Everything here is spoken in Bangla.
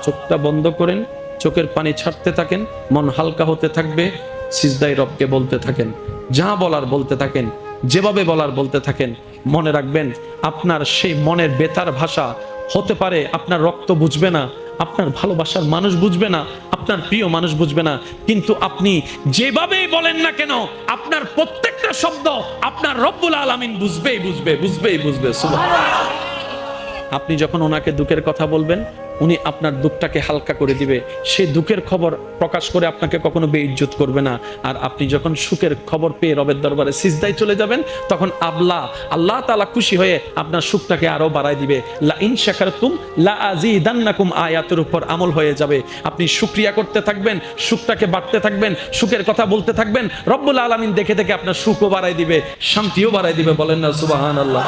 চোখটা বন্ধ করেন, চোখের পানি ছাড়তে থাকেন, মন হালকা হতে থাকবে, সিজদায় রবকে বলতে থাকেন, যা বলার বলতে থাকেন, যেভাবে বলার বলতে থাকেন। মনে রাখবেন আপনার সেই মনের বেতার ভাষা হতে পারে আপনার রক্ত বুঝবে না, আপনার ভালোবাসার মানুষ বুঝবে না, আপনার প্রিয় মানুষ বুঝবে না, কিন্তু আপনি যেভাবেই বলেন না কেন আপনার প্রত্যেকটা শব্দ আপনার রব্বুল আলামিন বুঝবেই বুঝবে। সুবহানাল্লাহ। আপনি যখন ওনাকে দুঃখের কথা বলবেন, উনি আপনার দুঃখটাকে হালকা করে দিবে, সেই দুঃখের খবর প্রকাশ করে আপনাকে কখনো বেইজ্জত করবে না। আর আপনি যখন সুখের খবর পেয়ে রবের দরবারে সিজদায় চলে যাবেন, তখন আল্লাহ তাআলা খুশি হয়ে আপনার সুখটাকে আরো বাড়ায় দিবে। লা ইন শাকারতুম লা আযীদান্নাকুম আয়াতের উপর আমল হয়ে যাবে। আপনি শুকরিয়া করতে থাকবেন, সুখটাকে বাড়তে থাকবেন, সুখের কথা বলতে থাকবেন, রব্বুল আলামিন দেখে দেখে আপনার সুখও বাড়ায় দিবে, শান্তিও বাড়ায় দিবে। বলেন না সুবহানাল্লাহ।